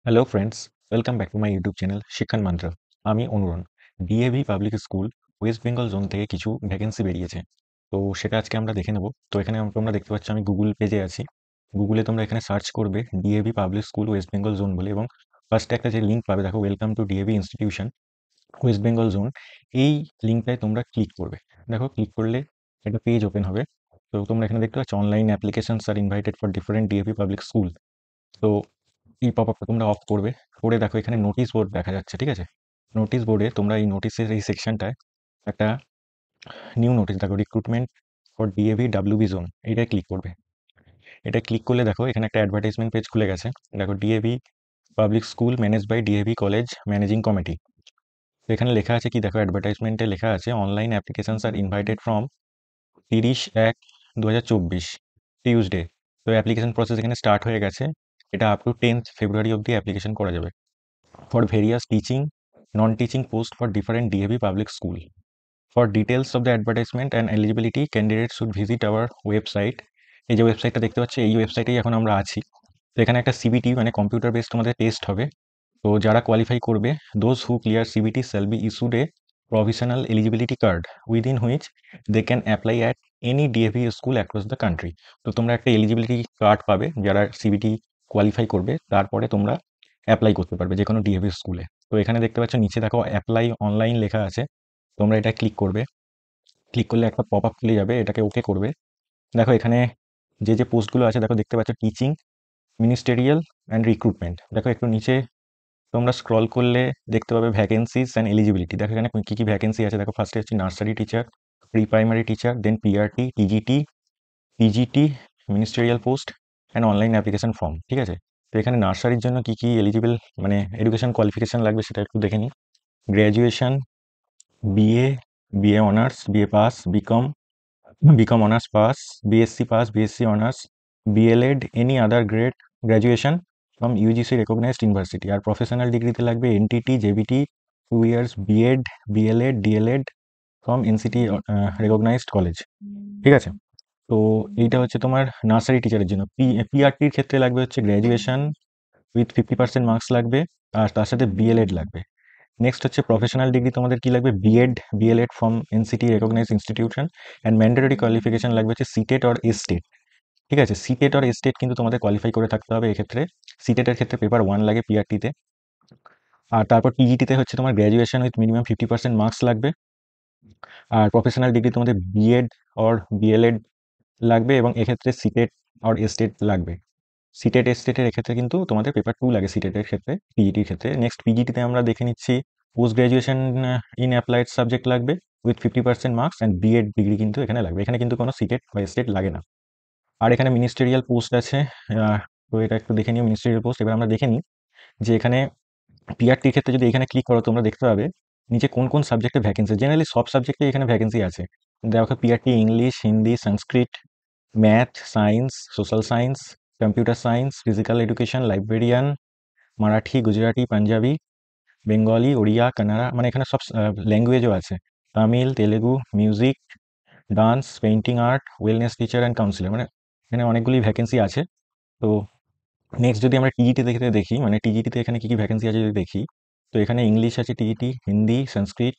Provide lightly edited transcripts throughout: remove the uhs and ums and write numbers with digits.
Hello friends, welcome back to my YouTube channel Shikshan Mantra. আমি Anuran. DAV public school West Bengal zone থেকে কিছু vacancy বেরিয়েছে, তো সেটা আজকে আমরা দেখে নেব। তো এখানে তোমরা দেখতে পাচ্ছ আমি গুগল পেজে আছি। গুগলে তোমরা এখানে সার্চ করবে DAV public school West Bengal zone বলে, এবং ফার্স্টে একটা যে লিঙ্ক পাবে, দেখো welcome to DAV institution West Bengal zone. এই লিঙ্কটায় তোমরা ক্লিক করবে। দেখো ক্লিক করলে একটা পেজ ওপেন হবে। তো তোমরা এখানে দেখতে পাচ্ছ online applications are invited for different DAV public school. তো এই পপআপটা তোমরা অফ করবে। করে দেখো এখানে নোটিশ বোর্ড দেখা যাচ্ছে, ঠিক আছে? নোটিশ বোর্ডে তোমরা এই নোটিশের এই সেকশনটায় একটা নিউ নোটিশ দেখো, recruitment for DAV WB zone, এইটায় ক্লিক করবে। এটা ক্লিক করলে দেখো এখানে একটা অ্যাডভার্টাইজমেন্ট পেজ খুলে গেছে। দেখো DAV public school manage by DAV college managing committee. তো এখানে লেখা আছে কি, দেখো অ্যাডভার্টাইজমেন্টে লেখা আছে online applications are invited from 30/1/2024 Tuesday. তো অ্যাপ্লিকেশন প্রসেস এখানে স্টার্ট হয়ে গেছে। এটা আপ টু 10th ফেব্রুয়ারি অবধি অ্যাপ্লিকেশন করা যাবে for various teaching, non-teaching posts for different DAV public school. For details of the advertisement and eligibility, candidates should visit our website. এই যে ওয়েবসাইটটা দেখতে পাচ্ছি, এই ওয়েবসাইটেই এখন আমরা আছি। তো এখানে একটা সিবিটি মানে কম্পিউটার বেসড তোমাদের টেস্ট হবে। তো যারা কোয়ালিফাই করবে, those who clear CBT shall be issued a provisional eligibility card within which they can apply at any DAV school across the country. তো তোমরা একটা এলিজিবিলিটি কার্ড পাবে যারা সিবিটি কোয়ালিফাই করবে, তারপরে তোমরা অ্যাপ্লাই করতে পারবে যে কোনো ডিএভি স্কুলে। তো এখানে দেখতে পাচ্ছ নিচে দেখো অ্যাপ্লাই অনলাইন লেখা আছে। তোমরা এটা ক্লিক করবে। ক্লিক করলে একটা পপ আপ খুলে যাবে, এটাকে ওকে করবে। দেখো এখানে যে পোস্টগুলো আছে দেখো, দেখতে পাচ্ছ টিচিং, মিনিস্টেরিয়াল অ্যান্ড রিক্রুটমেন্ট। দেখো একটু নিচে তোমরা স্ক্রল করলে দেখতে পাবে ভ্যাকেন্সিজ অ্যান্ড এলিজিবিলিটি। দেখো এখানে কি কি ভ্যাকেন্সি আছে। দেখো ফার্স্টে হচ্ছে nursery teacher, pre primary teacher, then PRT, TGT, ministerial post and online application form, ঠিক আছে? তো এখানে নার্সারির জন্য কি কি এলিজিবল মানে এডুকেশন কোয়ালিফিকেশন লাগবে সেটা একটু দেখে নিই। Graduation, BA, BA honours, BA pass, BCom, BCom honours pass, BSc pass, BSc honours, BElEd, any other grade graduation from UGC recognised university. আর প্রফেশনাল ডিগ্রিতে লাগবে NTT, JBT, 2 years BEd, DElEd, DElEd from NCT recognised college, ঠিক আছে? তো এইটা হচ্ছে তোমার nursery টিচারের জন্য। পিআরটির ক্ষেত্রে লাগবে হচ্ছে গ্র্যাজুয়েশন উইথ 50% মার্কস লাগবে, আর তার সাথে বিএলএড লাগবে। নেক্সট হচ্ছে প্রফেশনাল ডিগ্রি, তোমাদের কি লাগবে? BEd, BElEd from NCT recognised institution. And mandatory qualification লাগবে হচ্ছে সিটেট অর এসটেট, ঠিক আছে? সিটেট অর এসটেট কিন্তু তোমাদের কোয়ালিফাই করে থাকতে হবে এক্ষেত্রে। সিটেটের ক্ষেত্রে পেপার 1 লাগে পিআরটিতে। আর তারপর টিজিটিতে হচ্ছে তোমার গ্র্যাজুয়েশন উইথ মিনিমাম 50% মার্কস লাগবে। আর প্রফেশনাল ডিগ্রি তোমাদের বিএড অর বিএলএড লাগবে, এবং এক্ষেত্রে সিটেট অর এসটেট লাগবে। সিটেট এসটেটের এক্ষেত্রে কিন্তু তোমাদের পেপার 2 লাগে সিটেটের ক্ষেত্রে, পিজিটির ক্ষেত্রে। নেক্সট পিজিটিতে আমরা দেখে নিচ্ছি post graduation in applied subject লাগবে with 50% marks, and BEd degree কিন্তু এখানে লাগবে। এখানে কিন্তু কোনো সিটেট বা এসটেট লাগে না। আর এখানে মিনিস্টেরিয়াল পোস্ট আছে। তো এটা একটু দেখে নিও মিনিস্টেরিয়াল পোস্ট। এবার আমরা দেখে নিই যে এখানে পিআরটির ক্ষেত্রে যদি এখানে ক্লিক করো, তোমরা দেখতে পাবে নিচে কোন কোন সাবজেক্টে ভ্যাকেন্সি। জেনারেলি সব সাবজেক্টে এখানে ভ্যাকেন্সি আছে। দেখো PRT English, Hindi, Sanskrit, math, science, social science, computer science, physical education, librarian, Marathi, Gujarati, Punjabi, Bengali, Odia, Kannada, মানে এখানে সব ল্যাঙ্গুয়েজও আছে। Tamil, Telugu, music, dance, painting art, wellness teacher and counsellor, মানে এখানে অনেকগুলি ভ্যাকেন্সি আছে। তো নেক্সট যদি আমরা টিজিটি দেখি, মানে টিজিটিতে এখানে কি কি ভ্যাকেন্সি আছে যদি দেখি, তো এখানে ইংলিশ আছে TGT, Hindi, Sanskrit,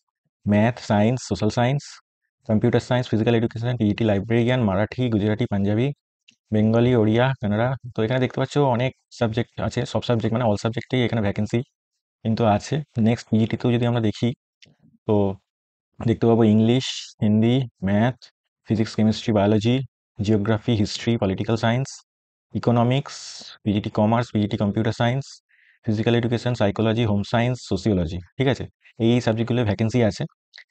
math, science, social science, computer science, physical education, TGT librarian, Marathi, Gujarati, Punjabi, Bengali, Odia, Kannada. তো এখানে দেখতে পাচ্ছ অনেক সাবজেক্ট আছে, সব সাবজেক্ট মানে অল সাবজেক্টেই এখানে ভ্যাকেন্সি কিন্তু আছে। নেক্সট পিজিটিতেও যদি আমরা দেখি, তো দেখতে পাবো English, Hindi, math, physics, chemistry, biology, geography, history, political science, economics, PGT commerce, PGT computer science, physical education, psychology, home science, sociology, ঠিক আছে? এই সাবজেক্টগুলো ভ্যাকেন্সি আছে।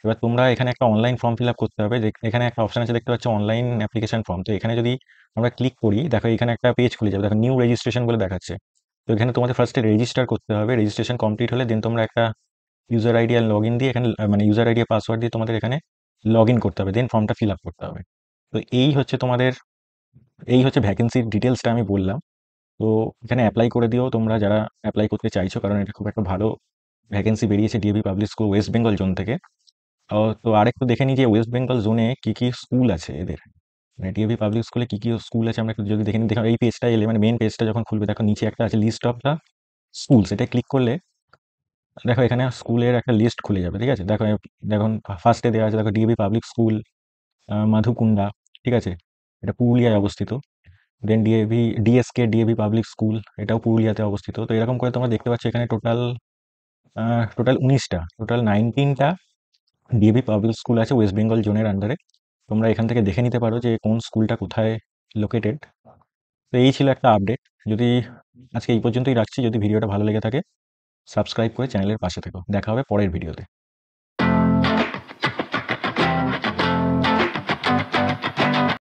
এবার তোমরা এখানে একটা অনলাইন ফর্ম ফিল আপ করতে হবে। এখানে একটা অপশন আছে দেখতে পাচ্ছ অনলাইন অ্যাপ্লিকেশন ফর্ম। তো এখানে যদি আমরা ক্লিক করি, দেখো এখানে একটা পেজ খুলে যাবে, দেখো নিউ রেজিস্ট্রেশন বলে দেখাচ্ছে। তো এখানে তোমাদের ফার্স্টে রেজিস্টার করতে হবে। রেজিস্ট্রেশন কমপ্লিট হলে দেন তোমরা একটা ইউজার আইডি আর লগ ইন দিয়ে এখানে মানে ইউজার আইডি আর পাসওয়ার্ড দিয়ে তোমাদের এখানে লগ ইন করতে হবে, দেন ফর্মটা ফিল আপ করতে হবে। তো এই হচ্ছে ভ্যাকেন্সির ডিটেলসটা আমি বললাম। তো এখানে অ্যাপ্লাই করে দিও তোমরা যারা অ্যাপ্লাই করতে চাইছো, কারণ এটা খুব একটা ভালো ভ্যাকেন্সি বেরিয়েছে DAV public school West Bengal zone থেকে। তো আরেকটু দেখে নিই যে ওয়েস্ট বেঙ্গল জোনে কি কি স্কুল আছে এদের, মানে ডিএভি পাবলিক স্কুলে কি কি স্কুল আছে আমরা একটু যদি দেখে নিই। দেখো এই পেজটা এলে মানে মেন পেজটা যখন খুলবে, দেখো নিচে একটা আছে লিস্ট অফ দ্য স্কুলস এটা ক্লিক করলে দেখো এখানে স্কুলের একটা লিস্ট খুলে যাবে, ঠিক আছে। দেখো দেখুন ফার্স্টে দেওয়া আছে, দেখো ডিএভি পাবলিক স্কুল মাধুকুন্ডা, ঠিক আছে, এটা পুরুলিয়ায় অবস্থিত। দেন ডিএসকে ডিএভি পাবলিক স্কুল, এটাও পুরুলিয়াতে অবস্থিত। তো এরকম করে তোমরা দেখতে পাচ্ছ এখানে টোটাল টোটাল 19টা, টোটাল 19টা ডিএভি পাবলিক স্কুল আছে ওয়েস্ট বেঙ্গল জোনের আন্ডারে। তোমরা এখান থেকে দেখে নিতে পারো যে কোন স্কুলটা কোথায় লোকেটেড। তো এই ছিল একটা আপডেট। যদি আজকে এই পর্যন্তই রাখছি, যদি ভিডিওটা ভালো লেগে থাকে সাবস্ক্রাইব করে চ্যানেলের পাশে থেকো। দেখা হবে পরের ভিডিওতে।